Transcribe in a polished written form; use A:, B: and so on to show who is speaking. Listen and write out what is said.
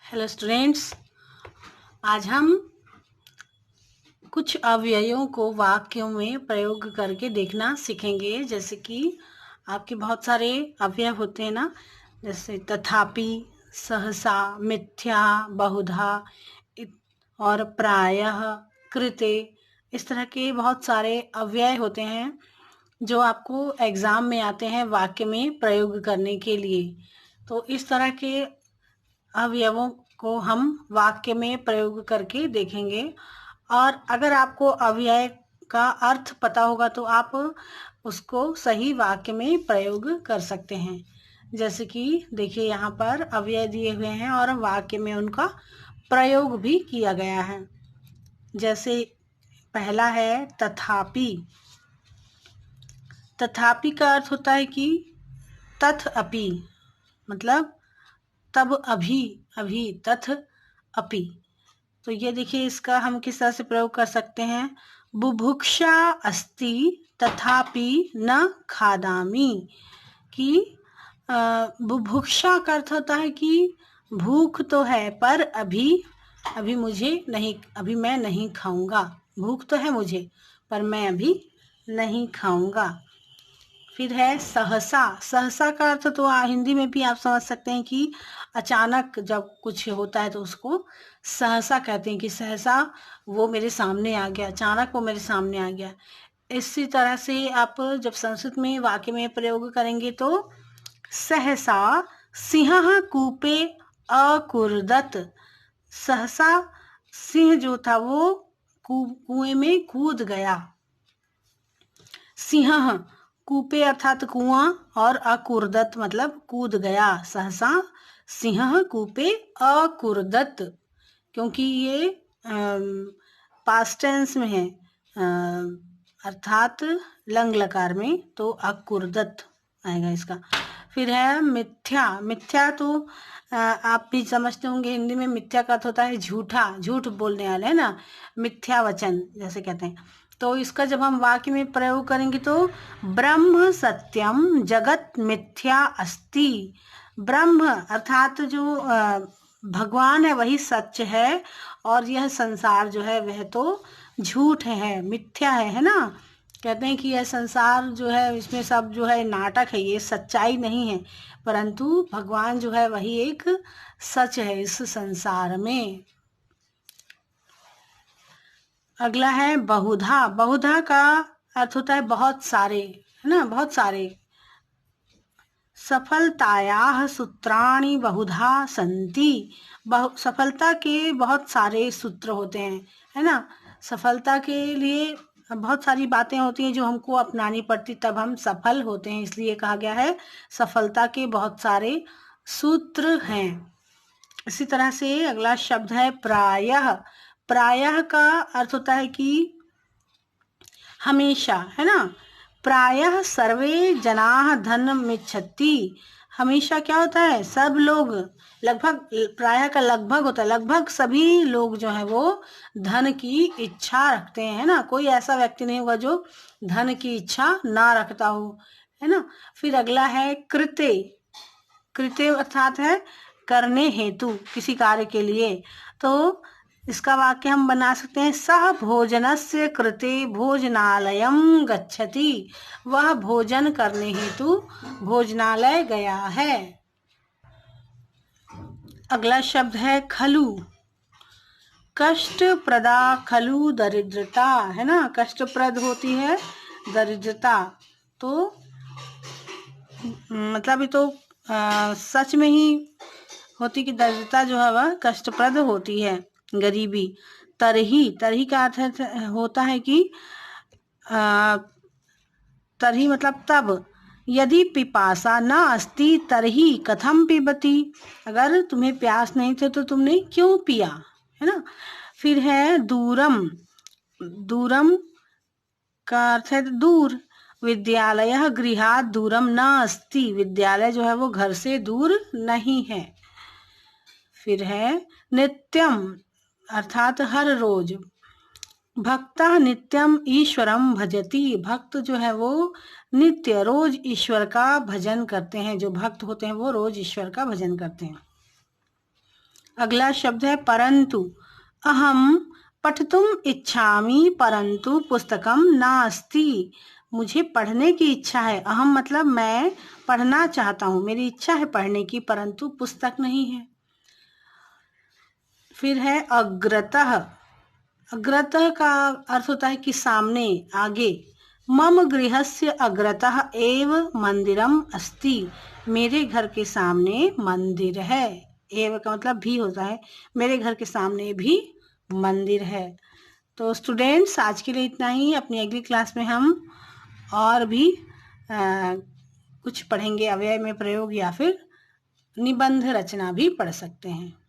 A: Hello students, आज हम कुछ अव्ययों को वाक्यों में प्रयोग करके देखना सीखेंगे। जैसे कि आपके बहुत सारे अव्यय होते हैं ना, जैसे तथापि, सहसा, मिथ्या, बहुधा और प्रायः, कृते। इस तरह के बहुत सारे अव्यय होते हैं जो आपको एग्ज़ाम में आते हैं वाक्य में प्रयोग करने के लिए। तो इस तरह के अवयवों को हम वाक्य में प्रयोग करके देखेंगे। और अगर आपको अव्यय का अर्थ पता होगा तो आप उसको सही वाक्य में प्रयोग कर सकते हैं। जैसे कि देखिए, यहाँ पर अव्यय दिए हुए हैं और वाक्य में उनका प्रयोग भी किया गया है। जैसे पहला है तथापि। तथापि का अर्थ होता है कि तथ अपि, मतलब तब अभी, अभी, तथ अपि। तो ये देखिए, इसका हम किस तरह से प्रयोग कर सकते हैं। बुभुक्षा अस्ति तथापि न खादामि। कि बुभुक्षा का अर्थ होता है कि भूख तो है पर अभी अभी मुझे नहीं, अभी मैं नहीं खाऊंगा। भूख तो है मुझे पर मैं अभी नहीं खाऊंगा। फिर है सहसा। सहसा का अर्थ तो हिंदी में भी आप समझ सकते हैं कि अचानक जब कुछ होता है तो उसको सहसा कहते हैं, कि सहसा वो मेरे सामने आ गया, अचानक वो मेरे सामने आ गया। इसी तरह से आप जब संस्कृत में वाक्य में प्रयोग करेंगे तो सहसा सिंह कूपे अकुर्दत। सहसा सिंह जो था वो कुएं में कूद गया। सिंह कूपे अर्थात कुआं, और अकुर्दत मतलब कूद गया। सहसा सिंह कूपे अकुर्दत, क्योंकि ये पास्ट टेंस में है, अर्थात लंग लकार में, तो अकुर्दत आएगा इसका। फिर है मिथ्या। मिथ्या तो आप भी समझते होंगे, हिंदी में मिथ्या का अर्थ होता है झूठा, झूठ बोलने वाले, है ना, मिथ्या वचन जैसे कहते हैं। तो इसका जब हम वाक्य में प्रयोग करेंगे तो ब्रह्म सत्यम जगत मिथ्या अस्ति। ब्रह्म अर्थात जो भगवान है वही सच है, और यह संसार जो है वह तो झूठ है, मिथ्या है ना। कहते हैं कि यह संसार जो है इसमें सब जो है नाटक है, ये सच्चाई नहीं है, परंतु भगवान जो है वही एक सच है इस संसार में। अगला है बहुधा। बहुधा का अर्थ होता है बहुत सारे, है ना, बहुत सारे। सफलतायाः सूत्राणि बहुधा सन्ति। सफलता के बहुत सारे सूत्र होते हैं, है ना। सफलता के लिए बहुत सारी बातें होती हैं जो हमको अपनानी पड़ती, तब हम सफल होते हैं, इसलिए कहा गया है सफलता के बहुत सारे सूत्र हैं। इसी तरह से अगला शब्द है प्रायः। प्रायः का अर्थ होता है कि हमेशा, है ना। प्रायः सर्वे जनाः धनमिच्छन्ति। हमेशा क्या होता है, सब लोग, लगभग, प्रायः का लगभग होता है, लगभग सभी लोग जो है वो धन की इच्छा रखते हैं, है ना। कोई ऐसा व्यक्ति नहीं होगा जो धन की इच्छा ना रखता हो, है ना। फिर अगला है कृते। कृते अर्थात है करने हेतु, किसी कार्य के लिए। तो इसका वाक्य हम बना सकते हैं, सह भोजनस्य कृते भोजनालयम गच्छति। वह भोजन करने हेतु भोजनालय गया है। अगला शब्द है खलु। कष्टप्रदा खलु दरिद्रता, है ना, कष्टप्रद होती है दरिद्रता। तो मतलब ये तो सच में ही होती कि दरिद्रता जो है वह कष्टप्रद होती है, गरीबी। तरही, तरही का अर्थ होता है कि तरही मतलब तब। यदि पिपासा न अस्ति तरही कथम पिबती। अगर तुम्हें प्यास नहीं थे तो तुमने क्यों पिया, है ना। फिर है दूरम। दूरम का अर्थ है दूर। विद्यालय गृहात् दूरम न अस्ति। विद्यालय जो है वो घर से दूर नहीं है। फिर है नित्यम, अर्थात हर रोज। भक्तः नित्यम ईश्वरम भजति। भक्त जो है वो नित्य रोज ईश्वर का भजन करते हैं। जो भक्त होते हैं वो रोज ईश्वर का भजन करते हैं। अगला शब्द है परंतु। अहम पठितुम इच्छामि परंतु पुस्तकम नास्ति। मुझे पढ़ने की इच्छा है। अहम मतलब मैं पढ़ना चाहता हूँ, मेरी इच्छा है पढ़ने की, परंतु पुस्तक नहीं है। फिर है अग्रतः। अग्रतः का अर्थ होता है कि सामने, आगे। मम गृहस्य अग्रतः एव मंदिरम अस्ति। मेरे घर के सामने मंदिर है। एव का मतलब भी होता है, मेरे घर के सामने भी मंदिर है। तो स्टूडेंट्स, आज के लिए इतना ही। अपनी अगली क्लास में हम और भी कुछ पढ़ेंगे, अव्यय में प्रयोग या फिर निबंध रचना भी पढ़ सकते हैं।